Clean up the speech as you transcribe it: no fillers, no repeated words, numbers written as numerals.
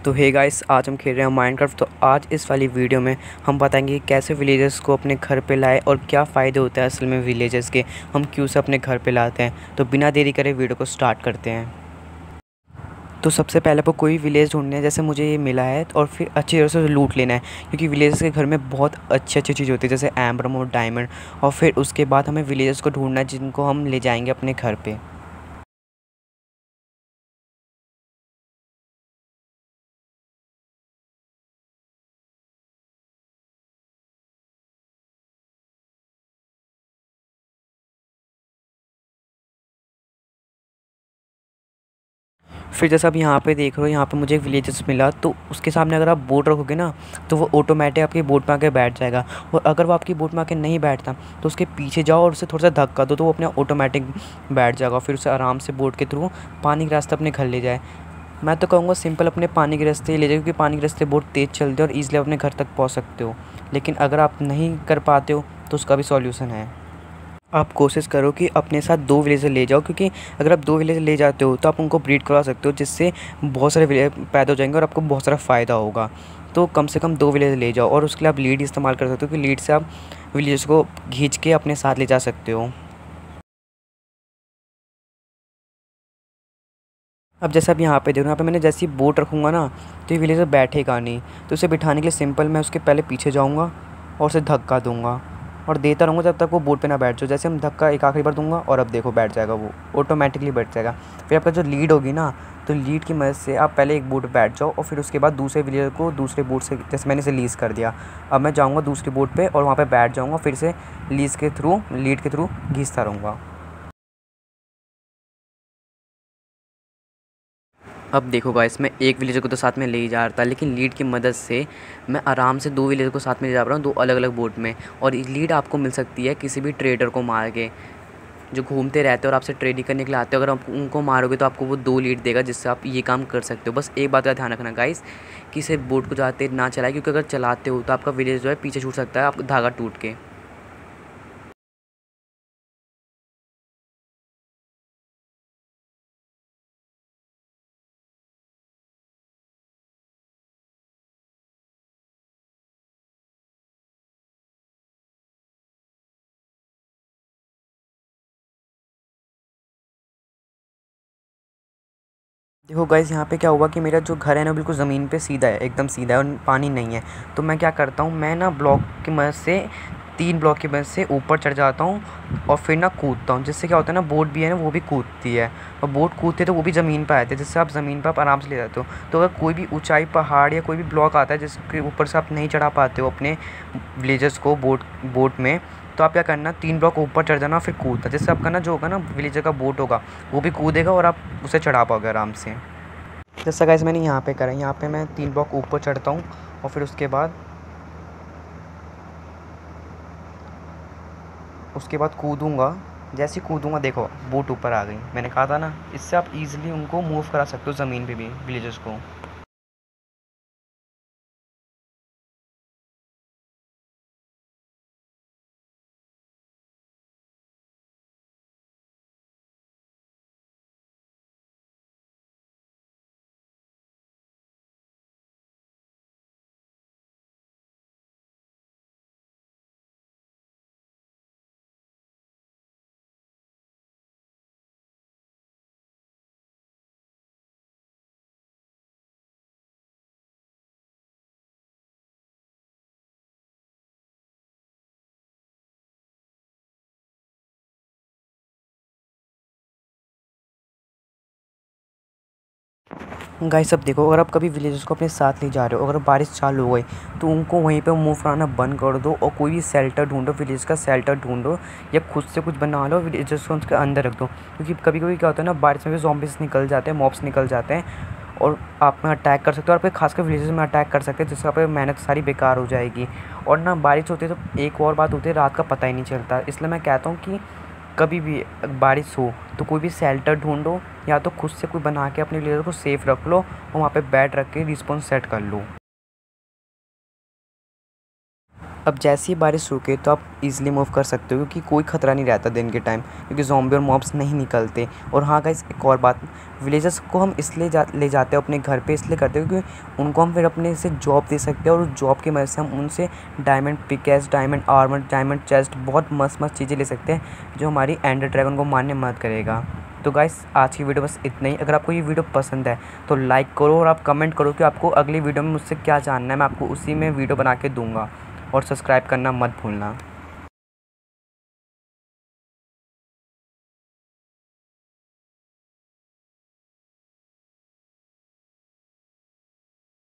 तो hey guys, आज हम खेल रहे हैं माइनक्राफ्ट। तो आज इस वाली वीडियो में हम बताएंगे कि कैसे विलेजर्स को अपने घर पे लाए और क्या फ़ायदे होते हैं असल में विलेजर्स के, हम क्यों से अपने घर पे लाते हैं। तो बिना देरी करे वीडियो को स्टार्ट करते हैं। तो सबसे पहले आपको कोई विलेज ढूंढना है, जैसे मुझे ये मिला है, और फिर अच्छी तरह से लूट लेना है, क्योंकि विलेजर्स के घर में बहुत अच्छी अच्छी चीज़ होती है जैसे एम्ब्रम और डायमंड। और फिर उसके बाद हमें विलेजर्स को ढूंढना है जिनको हम ले जाएंगे अपने घर पे। फिर जैसा आप यहाँ पे देख रहे हो, यहाँ पे मुझे एक विलेजर्स मिला, तो उसके सामने अगर आप बोट रखोगे ना, तो वो ऑटोमेटिक आपकी बोट में आके बैठ जाएगा। और अगर वो आपकी बोट में आके नहीं बैठता तो उसके पीछे जाओ और उसे थोड़ा सा धक्का दो, तो वो अपने ऑटोमेटिक बैठ जाएगा। फिर उसे आराम से बोट के थ्रू पानी के रास्ते अपने घर ले जाए। मैं तो कहूँगा सिंपल अपने पानी के रास्ते ही ले जाए, क्योंकि पानी के रास्ते बहुत तेज़ चलते हैं और ईज़िली अपने घर तक पहुँच सकते हो। लेकिन अगर आप नहीं कर पाते हो तो उसका भी सॉल्यूशन है। आप कोशिश करो कि अपने साथ 2 विलेजर ले जाओ, क्योंकि अगर आप 2 विलेजर ले जाते हो तो आप उनको ब्रीड करवा सकते हो, जिससे बहुत सारे पैदा हो जाएंगे और आपको बहुत सारा फ़ायदा होगा। तो कम से कम 2 विलेजर ले जाओ, और उसके लिए आप लीड इस्तेमाल कर सकते हो, कि लीड से आप विलेजर्स को खींच के अपने साथ ले जा सकते हो। अब जैसे आप यहाँ पे देखो, यहाँ पे मैंने जैसी बोट रखूँगा ना, तो ये विलेजर बैठेगा नहीं। तो उसे बिठाने के लिए सिंपल मैं उसके पहले पीछे जाऊँगा और उसे धक्का दूँगा और देता रहूँगा जब तक वो बोट पे ना बैठ जाए। जैसे हम धक्का एक आखिरी बार दूँगा और अब देखो बैठ जाएगा, वो ऑटोमेटिकली बैठ जाएगा। फिर आपका जो लीड होगी ना, तो लीड की मदद से आप पहले एक बोट पे बैठ जाओ और फिर उसके बाद दूसरे विलेजर को दूसरे बोट से, जैसे मैंने इसे लीज़ कर दिया, अब मैं जाऊँगा दूसरी बोट पे और वहाँ पे बैठ जाऊँगा, फिर से लीज़ के थ्रू, लीड के थ्रू घींचता रहूँगा। अब देखो गाइस, मैं एक विलेजर को तो साथ में ले ही जा रहा था, लेकिन लीड की मदद से मैं आराम से 2 विलेजर को साथ में ले जा रहा हूँ, 2 अलग अलग बोट में। और ये लीड आपको मिल सकती है किसी भी ट्रेडर को मार के, जो घूमते रहते हैं और आपसे ट्रेडिंग करने के लिए आते हो। अगर आप उनको मारोगे तो आपको वो 2 लीड देगा, जिससे आप ये काम कर सकते हो। बस एक बात का ध्यान रखना गाइस, कि सिर्फ बोट को जाते ना चलाए, क्योंकि अगर चलाते हो तो आपका विलेज जो है पीछे छूट सकता है, आपका धागा टूट के। देखो गाइस, यहाँ पे क्या हुआ कि मेरा जो घर है ना, बिल्कुल ज़मीन पे सीधा है, एकदम सीधा है और पानी नहीं है। तो मैं क्या करता हूँ, मैं ना ब्लॉक की मदद से, 3 ब्लॉक की मदद से ऊपर चढ़ जाता हूँ और फिर ना कूदता हूँ, जिससे क्या होता है ना, बोट भी है ना वो भी कूदती है। और बोट कूदते तो वो भी ज़मीन पर आते हैं, जिससे आप ज़मीन पर आप आराम से ले जाते हो। तो अगर कोई भी ऊंचाई पहाड़ या कोई भी ब्लॉक आता है जिसके ऊपर से आप नहीं चढ़ा पाते हो अपने विलेजर्स को बोट बोट में, तो आप क्या करना, 3 ब्लॉक ऊपर चढ़ जाना, फिर कूदना, जिससे आपका ना जो होगा ना, विलेजर का बोट होगा वो भी कूदेगा और आप उसे चढ़ा पाओगे आराम से। जैसा गाइस मैंने यहाँ पे करा, यहाँ पे मैं 3 ब्लॉक ऊपर चढ़ता हूँ और फिर उसके बाद कूदूँगा। जैसे ही कूदूँगा देखो बोट ऊपर आ गई, मैंने कहा था ना, इससे आप इजीली उनको मूव करा सकते हो ज़मीन पे भी, विलेजर्स को। गाइस अब देखो, अगर आप कभी विलेजर्स को अपने साथ ले जा रहे हो, अगर बारिश चालू हो गई तो उनको वहीं पे मूव कराना बंद कर दो और कोई भी शेल्टर ढूंढो, विलेज का शेल्टर ढूंढो या खुद से कुछ बना लो, विलेजर्स को उसके अंदर रख दो। क्योंकि कभी कभी क्या होता है ना, बारिश में भी ज़ॉम्बीज़ निकल जाते हैं, मॉब्स निकल जाते हैं और आप में अटैक कर सकते हो, और फिर खासकर विलेजेस में अटैक कर सकते हैं, जिससे आप मेहनत सारी बेकार हो जाएगी। और ना बारिश होती है तो एक और बात होती है, रात का पता ही नहीं चलता। इसलिए मैं कहता हूँ कि कभी भी बारिश हो तो कोई भी शेल्टर ढूंढो, या तो खुद से कोई बना के अपने विलेजर को सेफ रख लो और वहाँ पे बेड रख के रिस्पॉन्स सेट कर लो। अब जैसे ही बारिश रुके तो आप इजीली मूव कर सकते हो, क्योंकि कोई ख़तरा नहीं रहता दिन के टाइम, क्योंकि ज़ॉम्बी और मॉब्स नहीं निकलते। और हाँ गाइस, एक और बात, विलेजर्स को हम इसलिए ले जाते हैं अपने घर पे, इसलिए करते हैं क्योंकि उनको हम फिर अपने से जॉब दे सकते हैं, और उस जॉब की मदद से हम उनसे diamond pickaxes, diamond armour, diamond chest, बहुत मस्त मस्त चीज़ें ले सकते हैं जो हमारी एंडर ड्रैगन को मारने में मदद करेगा। तो गाइस, आज की वीडियो बस इतना ही। अगर आपको ये वीडियो पसंद है तो लाइक करो और आप कमेंट करो कि आपको अगली वीडियो में मुझसे क्या जानना है, मैं आपको उसी में वीडियो बना के दूंगा। और सब्सक्राइब करना मत भूलना।